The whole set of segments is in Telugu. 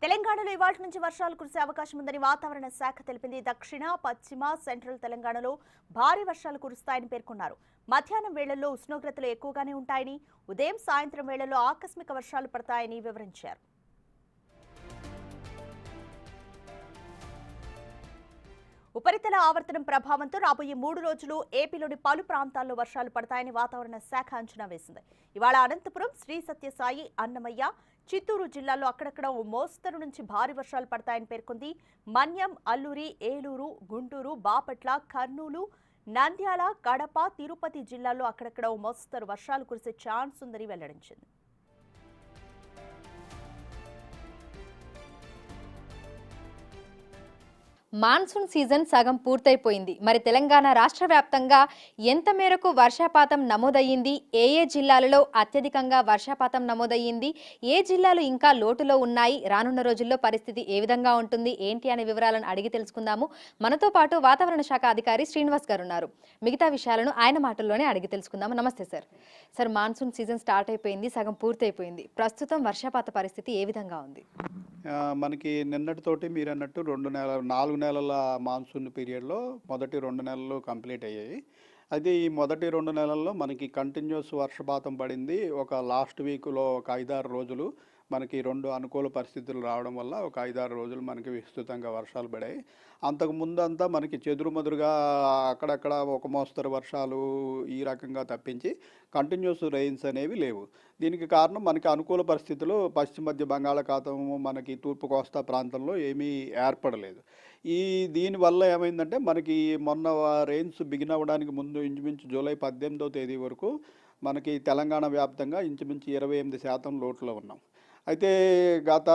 తెలంగాణలో ఇవాళ నుంచి వర్షాలు కురిసే అవకాశం ఉందని వాతావరణ శాఖ తెలిపింది. దక్షిణ, పశ్చిమ, సెంట్రల్ తెలంగాణలో భారీ వర్షాలు కురుస్తాయని పేర్కొన్నారు. మధ్యాహ్నం వేళల్లో ఉష్ణోగ్రతలు ఎక్కువగానే ఉంటాయని, ఉదయం సాయంత్రం వేళల్లో ఆకస్మిక వర్షాలు పడతాయని వివరించారు. ఉపరితల ఆవర్తనం ప్రభావంతో రాబోయే 3 రోజులు ఏపీలోని పలు ప్రాంతాల్లో వర్షాలు పడతాయని వాతావరణ శాఖ అంచనా వేసింది. ఇవాళ అనంతపురం, శ్రీ సత్యసాయి, అన్నమయ్య, చిత్తూరు జిల్లాల్లో అక్కడక్కడ ఓ మోస్తరు నుంచి భారీ వర్షాలు పడతాయని పేర్కొంది. మన్యం, అల్లూరి, ఏలూరు, గుంటూరు, బాపట్ల, కర్నూలు, నంద్యాల, కడప, తిరుపతి జిల్లాల్లో అక్కడక్కడ ఓ మోస్తరు వర్షాలు కురిసే ఛాన్స్ ఉందని వెల్లడించింది. మాన్సూన్ సీజన్ సగం పూర్తయిపోయింది. మరి తెలంగాణ రాష్ట్ర వ్యాప్తంగా ఎంత మేరకు వర్షపాతం నమోదయ్యింది, ఏ జిల్లాలలో అత్యధికంగా వర్షపాతం నమోదయ్యింది, ఏ జిల్లాలు ఇంకా లోటులో ఉన్నాయి, రానున్న రోజుల్లో పరిస్థితి ఏ విధంగా ఉంటుంది, ఏంటి అనే వివరాలను అడిగి తెలుసుకుందాము. మనతో పాటు వాతావరణ శాఖ అధికారి శ్రీనివాస్ గారు ఉన్నారు. మిగతా విషయాలను ఆయన మాటల్లోనే అడిగి తెలుసుకుందాము. నమస్తే sir. Sir, monsoon season start అయిపోయింది, సగం పూర్తయిపోయింది. ప్రస్తుతం వర్షపాత పరిస్థితి ఏ విధంగా ఉంది? మనకి నిన్నటితోటి మీరు అన్నట్టు 4 నెలల మాన్సూన్ పీరియడ్లో మొదటి 2 నెలలు కంప్లీట్ అయ్యాయి. అయితే ఈ మొదటి 2 నెలల్లో మనకి కంటిన్యూస్ వర్షపాతం పడింది. ఒక లాస్ట్ వీక్లో ఒక 5-6 రోజులు మనకి 2 అనుకూల పరిస్థితులు రావడం వల్ల ఒక 5-6 రోజులు మనకి విస్తృతంగా వర్షాలు పడాయి. అంతకు ముందంతా మనకి చెదురుమదురుగా అక్కడక్కడ ఒక మోస్తరు వర్షాలు ఈ రకంగా తప్పించి కంటిన్యూస్ రెయిన్స్ అనేవి లేవు. దీనికి కారణం మనకి అనుకూల పరిస్థితులు పశ్చిమ మధ్య బంగాళాఖాతం, మనకి తూర్పు కోస్తా ప్రాంతంలో ఏమీ ఏర్పడలేదు. దీనివల్ల ఏమైందంటే మనకి మొన్న రెయిన్స్ బిగిన్ అవ్వడానికి ముందు ఇంచుమించు జూలై 18వ తేదీ వరకు మనకి తెలంగాణ వ్యాప్తంగా ఇంచుమించు 28% లోటులో ఉన్నాం. అయితే గత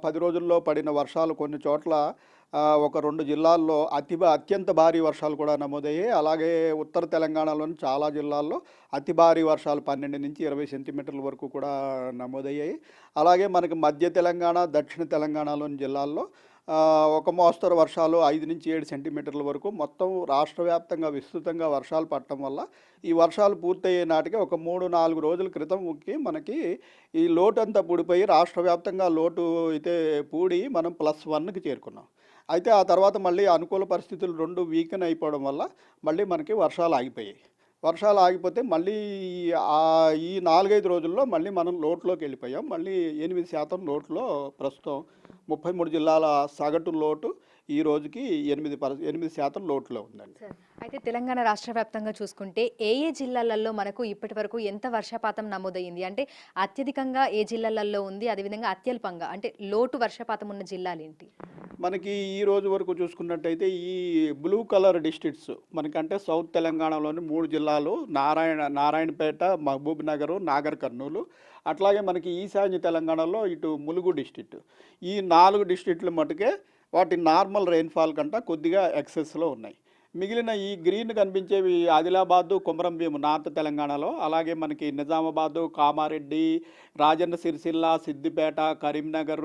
10 రోజుల్లో పడిన వర్షాలు కొన్ని చోట్ల ఒక 2 జిల్లాల్లో అత్యంత భారీ వర్షాలు కూడా నమోదయ్యాయి. అలాగే ఉత్తర తెలంగాణలోని చాలా జిల్లాల్లో అతి భారీ వర్షాలు 12 నుంచి 20 సెంటీమీటర్ల వరకు కూడా నమోదయ్యాయి. అలాగే మనకి మధ్య తెలంగాణ, దక్షిణ తెలంగాణలోని జిల్లాల్లో ఒక మోస్తరు వర్షాలు 5 నుంచి 7 సెంటీమీటర్ల వరకు మొత్తం రాష్ట్ర వ్యాప్తంగా విస్తృతంగా వర్షాలు పడటం వల్ల ఈ వర్షాలు పూర్తయ్యే నాటికి ఒక 3-4 రోజుల క్రితంకి మనకి ఈ లోటు అంతా పూడిపోయి రాష్ట్ర వ్యాప్తంగా లోటు అయితే పూడి మనం +1కి చేరుకున్నాం. అయితే ఆ తర్వాత మళ్ళీ అనుకూల పరిస్థితులు 2 వీకెన్ అయిపోవడం వల్ల మళ్ళీ మనకి వర్షాలు ఆగిపోయాయి. వర్షాలు ఆగిపోతే మళ్ళీ ఈ 4-5 రోజుల్లో మళ్ళీ మనం లోటులోకి వెళ్ళిపోయాం. మళ్ళీ 8% లోటులో ప్రస్తుతం 33 జిల్లాల సగటు లోటు ఈ రోజుకి 8% లోటులో ఉందండి. అయితే తెలంగాణ రాష్ట్ర వ్యాప్తంగా చూసుకుంటే ఏ జిల్లాలలో మనకు ఇప్పటి వరకు ఎంత వర్షపాతం నమోదయ్యింది, అంటే అత్యధికంగా ఏ జిల్లాలలో ఉంది, అదేవిధంగా అత్యల్పంగా అంటే లోటు వర్షపాతం ఉన్న జిల్లాలు ఏంటి? మనకి ఈ రోజు వరకు చూసుకున్నట్టయితే ఈ బ్లూ కలర్ డిస్ట్రిక్ట్స్ మనకంటే సౌత్ తెలంగాణలోని 3 జిల్లాలు నారాయణపేట, మహబూబ్ నగర్, నాగర్ కర్నూలు, అట్లాగే మనకి ఈశాన్య తెలంగాణలో ఇటు ములుగు డిస్ట్రిక్ట్. ఈ 4 డిస్ట్రిక్ట్లు మటుకే వాటి నార్మల్ రెయిన్ఫాల్ కంటే కొద్దిగా ఎక్సెస్లో ఉన్నాయి. మిగిలిన ఈ గ్రీన్ కనిపించేవి ఆదిలాబాదు, కొమరంభీం నార్త్ తెలంగాణలో, అలాగే మనకి నిజామాబాదు, కామారెడ్డి, రాజన్న సిరిసిల్ల, సిద్దిపేట, కరీంనగర్,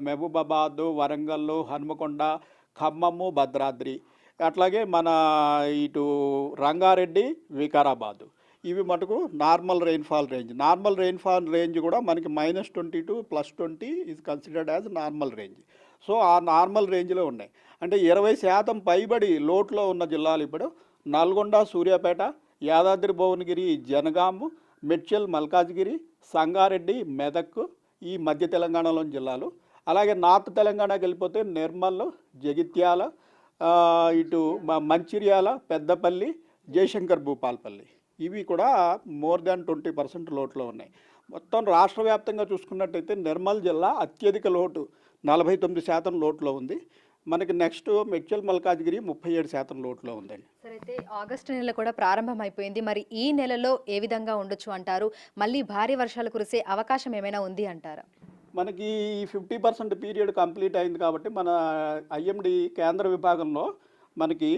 మహబూబాబాదు, వరంగల్, హనుమకొండ, ఖమ్మము, భద్రాద్రి, అట్లాగే మన ఇటు రంగారెడ్డి, వికారాబాదు, ఇవి మటుకు normal rainfall range. Normal rainfall range కూడా మనకి -20 to +20 is considered as normal range. So ఆ నార్మల్ రేంజ్లో ఉన్నాయి. అంటే 20% పైబడి లోటులో ఉన్న జిల్లాలు ఇప్పుడు నల్గొండ, సూర్యాపేట, యాదాద్రి భువనగిరి, జనగాము, మెడ్చల్, మల్కాజ్గిరి, సంగారెడ్డి, మెదక్, ఈ మధ్య తెలంగాణలోని జిల్లాలు. అలాగే నార్త్ తెలంగాణకి వెళ్ళిపోతే నిర్మల్, జగిత్యాల, ఇటు మంచిర్యాల, పెద్దపల్లి, జయశంకర్ భూపాల్పల్లి, ఇవి కూడా మోర్ దాన్ 20% లోటులో ఉన్నాయి. మొత్తం రాష్ట్ర వ్యాప్తంగా చూసుకున్నట్టయితే నిర్మల్ జిల్లా అత్యధిక లోటు 49% లోటులో ఉంది. మనకి నెక్స్ట్ మెడ్చల్, మల్కాజ్గిరి 37% లోటులో ఉందండి. సరే, అయితే ఆగస్టు నెల కూడా ప్రారంభం అయిపోయింది. మరి ఈ నెలలో ఏ విధంగా ఉండొచ్చు అంటారు? మళ్ళీ భారీ వర్షాలు కురిసే అవకాశం ఏమైనా ఉంది అంటారా? మనకి 50% పీరియడ్ కంప్లీట్ అయింది కాబట్టి మన ఐఎండి కేంద్ర విభాగంలో మనకి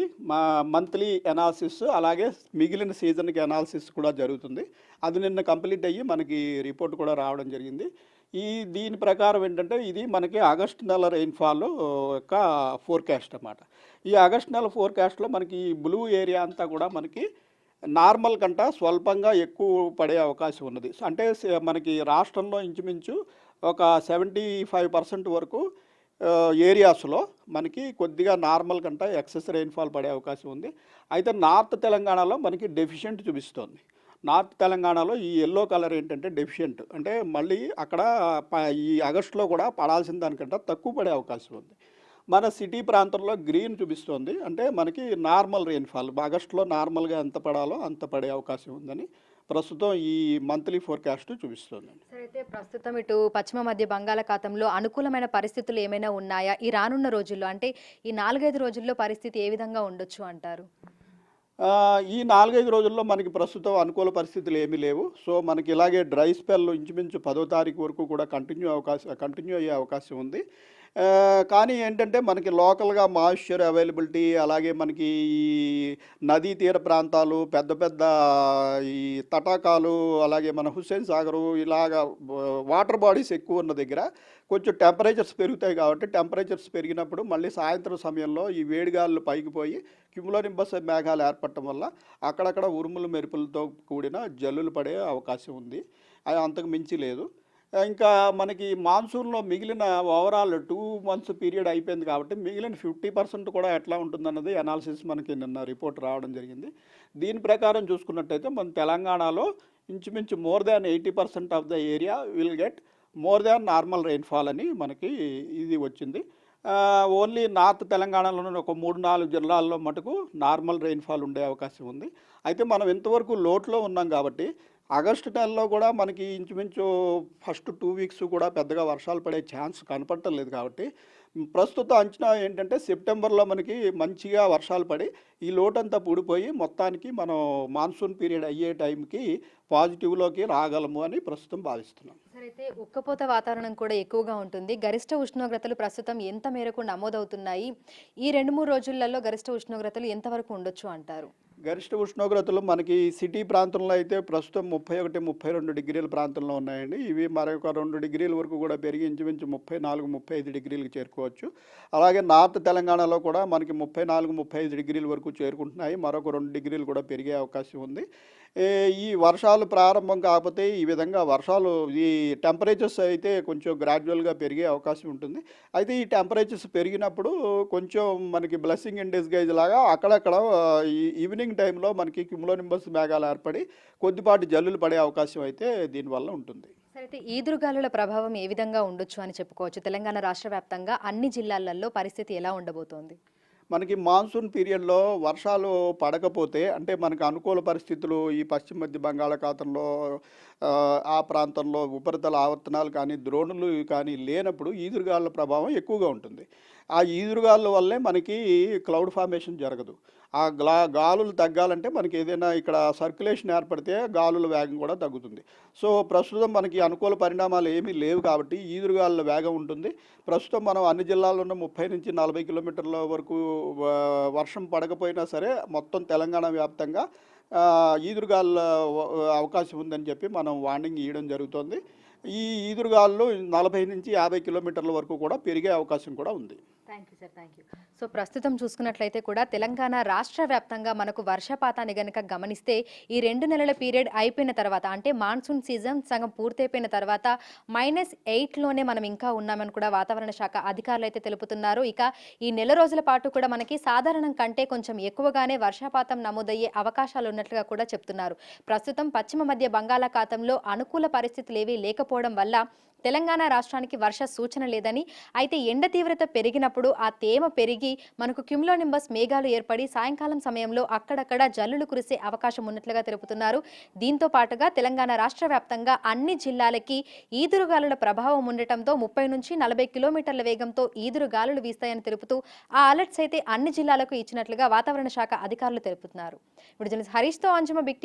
మంత్లీ ఎనాలిసిస్, అలాగే మిగిలిన సీజన్కి ఎనాలిసిస్ కూడా జరుగుతుంది. అది నిన్న కంప్లీట్ అయ్యి మనకి రిపోర్ట్ కూడా రావడం జరిగింది. దీని ప్రకారం ఏంటంటే ఇది మనకి ఆగస్టు నెల రెయిన్ఫాల్ యొక్క ఫోర్కాస్ట్ అన్నమాట. ఈ ఆగస్టు నెల ఫోర్కాస్ట్లో మనకి బ్లూ ఏరియా అంతా కూడా మనకి నార్మల్ కంటే స్వల్పంగా ఎక్కువ పడే అవకాశం ఉన్నది. అంటే మనకి రాష్ట్రంలో ఇంచుమించు ఒక 75% వరకు ఏరియాస్లో మనకి కొద్దిగా నార్మల్ కంటే ఎక్సెస్ రెయిన్ఫాల్ పడే అవకాశం ఉంది. అయితే నార్త్ తెలంగాణలో మనకి డెఫిషియెంట్ చూపిస్తోంది. నార్త్ తెలంగాణలో ఈ యెల్లో కలర్ ఏంటంటే డెఫిషియెంట్, అంటే మళ్ళీ అక్కడ ఈ ఆగస్టులో కూడా పడాల్సిన దానికంటే తక్కువ పడే అవకాశం ఉంది. మన సిటీ ప్రాంతంలో గ్రీన్ చూపిస్తోంది, అంటే మనకి నార్మల్ రెయిన్ఫాల్ ఆగస్టులో నార్మల్గా ఎంత పడాలో అంత పడే అవకాశం ఉందని ప్రస్తుతం ఈ మంత్లీ ఫోర్కాస్ట్ చూపిస్తోందండి. సరే, అయితే ప్రస్తుతం ఇటు పశ్చిమ మధ్య బంగాళాఖాతంలో అనుకూలమైన పరిస్థితులు ఏమైనా ఉన్నాయా ఈ రానున్న రోజుల్లో? అంటే ఈ 4-5 రోజుల్లో పరిస్థితి ఏ విధంగా ఉండొచ్చు అంటారు? ఈ 4-5 రోజుల్లో మనకి ప్రస్తుతం అనుకూల పరిస్థితులు ఏమీ లేవు. సో మనకి ఇలాగే డ్రై స్పెల్ ఇంచుమించు 10వ తారీఖు వరకు కూడా కంటిన్యూ అయ్యే అవకాశం ఉంది. కానీ ఏంటంటే మనకి లోకల్గా మాయిశ్చర్ అవైలబిలిటీ, అలాగే మనకి ఈ నదీ తీర ప్రాంతాలు, పెద్ద పెద్ద ఈ తటాకాలు, అలాగే మన హుస్సేన్ సాగరు ఇలాగా వాటర్ బాడీస్ ఎక్కువ ఉన్న దగ్గర కొంచెం టెంపరేచర్స్ పెరుగుతాయి. కాబట్టి టెంపరేచర్స్ పెరిగినప్పుడు మళ్ళీ సాయంత్రం సమయంలో ఈ వేడిగాళ్ళు పైకి పోయి క్యుములోనింబస్ మేఘాలు ఏర్పడటం వల్ల అక్కడక్కడ ఉరుములు మెరుపులతో కూడిన జల్లులు పడే అవకాశం ఉంది. అది అంతకు మించి లేదు. ఇంకా మనకి మాన్సూన్లో మిగిలిన ఓవరాల్ 2 months పీరియడ్ అయిపోయింది కాబట్టి మిగిలిన 50% కూడా ఎట్లా ఉంటుందన్నది అనాలిసిస్ మనకి నిన్న రిపోర్ట్ రావడం జరిగింది. దీని ప్రకారం చూసుకున్నట్టయితే మన తెలంగాణలో ఇంచుమించు more than 80% of the area will get more than normal rainfall అని మనకి ఇది వచ్చింది. ఓన్లీ నార్త్ తెలంగాణలోనే ఒక 3-4 జిల్లాల్లో మటుకు నార్మల్ రెయిన్ఫాల్ ఉండే అవకాశం ఉంది. అయితే మనం ఇంతవరకు లోట్లో ఉన్నాం కాబట్టి ఆగస్టు నెలలో కూడా మనకి ఇంచుమించు ఫస్ట్ 2 weeks కూడా పెద్దగా వర్షాలు పడే ఛాన్స్ కనపడటం లేదు. కాబట్టి ప్రస్తుత అంచనా ఏంటంటే సెప్టెంబర్లో మనకి మంచిగా వర్షాలు పడి ఈ లోటంతా పూడిపోయి మొత్తానికి మనం మాన్సూన్ పీరియడ్ అయ్యే టైంకి పాజిటివ్లోకి రాగలము అని ప్రస్తుతం భావిస్తున్నాం. సరే, అయితే ఉక్కపోత వాతావరణం కూడా ఎక్కువగా ఉంటుంది. గరిష్ట ఉష్ణోగ్రతలు ప్రస్తుతం ఎంత మేరకు నమోదవుతున్నాయి? ఈ 2-3 రోజులలో గరిష్ట ఉష్ణోగ్రతలు ఎంతవరకు ఉండొచ్చు అంటారు? గరిష్ట ఉష్ణోగ్రతలు మనకి సిటీ ప్రాంతంలో అయితే ప్రస్తుతం 31-32 డిగ్రీల ప్రాంతంలో ఉన్నాయండి. ఇవి మరొక 2 డిగ్రీల వరకు కూడా పెరిగి ఇంచుమించు 34-35 డిగ్రీలకు చేరుకోవచ్చు. అలాగే నార్త్ తెలంగాణలో కూడా మనకి 34-35 డిగ్రీల వరకు చేరుకుంటున్నాయి. మరొక 2 డిగ్రీలు కూడా పెరిగే అవకాశం ఉంది. ఈ వర్షాలు ప్రారంభం కాకపోతే ఈ విధంగా వర్షాలు ఈ టెంపరేచర్స్ అయితే కొంచెం గ్రాడ్యువల్గా పెరిగే అవకాశం ఉంటుంది. అయితే ఈ టెంపరేచర్స్ పెరిగినప్పుడు కొంచెం మనకి బ్లెస్సింగ్ ఇన్ డిస్గైజ్ లాగా అక్కడక్కడ ఈ ఈవినింగ్ టైంలో మనకి క్యుములోనింబస్ మేఘాలు ఏర్పడి కొద్దిపాటి జల్లులు పడే అవకాశం అయితే దీనివల్ల ఉంటుంది. సరే, అయితే ఈదురుగాలుల ప్రభావం ఏ విధంగా ఉండొచ్చు అని చెప్పుకోవచ్చు? తెలంగాణ రాష్ట్ర వ్యాప్తంగా అన్ని జిల్లాలలో పరిస్థితి ఎలా ఉండబోతోంది? మనకి మాన్సూన్ పీరియడ్లో వర్షాలు పడకపోతే, అంటే మనకు అనుకూల పరిస్థితులు ఈ పశ్చిమ మధ్య బంగాళాఖాతంలో ఆ ప్రాంతంలో ఉపరితల ఆవర్తనాలు కానీ ద్రోణులు కానీ లేనప్పుడు ఈదురుగాలుల ప్రభావం ఎక్కువగా ఉంటుంది. ఆ ఈదురుగాలుల వల్లే మనకి క్లౌడ్ ఫార్మేషన్ జరగదు. ఆ గాలులు తగ్గాలంటే మనకి ఏదైనా ఇక్కడ సర్క్యులేషన్ ఏర్పడితే గాలుల వేగం కూడా తగ్గుతుంది. సో ప్రస్తుతం మనకి అనుకూల పరిణామాలు ఏమీ లేవు కాబట్టి ఈదురుగాలుల వేగం ఉంటుంది. ప్రస్తుతం మనం అన్ని జిల్లాల్లోనూ 30-40 కిలోమీటర్ల వరకు వర్షం పడకపోయినా సరే మొత్తం తెలంగాణ వ్యాప్తంగా ఈదురుగాలుల అవకాశం ఉందని చెప్పి మనం వార్నింగ్ ఇవ్వడం జరుగుతుంది. ఈ ఈదురుగాలు 40-50 కిలోమీటర్ల వరకు కూడా పెరిగే అవకాశం కూడా ఉంది. Thank you sir, thank you. So ప్రస్తుతం చూసుకున్నట్లయితే కూడా తెలంగాణ రాష్ట్ర వ్యాప్తంగా మనకు వర్షపాతాన్ని గనుక గమనిస్తే ఈ 2 నెలల పీరియడ్ అయిపోయిన తర్వాత, అంటే మాన్సూన్ సీజన్ సగం పూర్తయిపోయిన తర్వాత -8లోనే మనం ఇంకా ఉన్నామని కూడా వాతావరణ శాఖ అధికారులు అయితే తెలుపుతున్నారు. ఇక ఈ నెల రోజుల పాటు కూడా మనకి సాధారణం కంటే కొంచెం ఎక్కువగానే వర్షపాతం నమోదయ్యే అవకాశాలు ఉన్నట్లుగా కూడా చెప్తున్నారు. ప్రస్తుతం పశ్చిమ మధ్య బంగాళాఖాతంలో అనుకూల పరిస్థితులు ఏవీ లేకపోవడం వల్ల తెలంగాణ రాష్ట్రానికి వర్ష సూచన లేదని, అయితే ఎండ తీవ్రత పెరిగినప్పుడు ఆ తేమ పెరిగి మనకు క్యుములోనింబస్ మేఘాలు ఏర్పడి సాయంకాలం సమయంలో అక్కడక్కడ జల్లులు కురిసే అవకాశం ఉన్నట్లుగా తెలుపుతున్నారు. దీంతో పాటుగా తెలంగాణ రాష్ట్ర వ్యాప్తంగా అన్ని జిల్లాలకి ఈదురుగాలుల ప్రభావం ఉండటంతో 30-40 కిలోమీటర్ల వేగంతో ఈదురుగాలులు వీస్తాయని తెలుపుతూ ఆ అలర్ట్స్ అయితే అన్ని జిల్లాలకు ఇచ్చినట్లుగా వాతావరణ శాఖ అధికారులు తెలుపుతున్నారు. ఇప్పుడు హరీష్తో అంజుమ బిగ్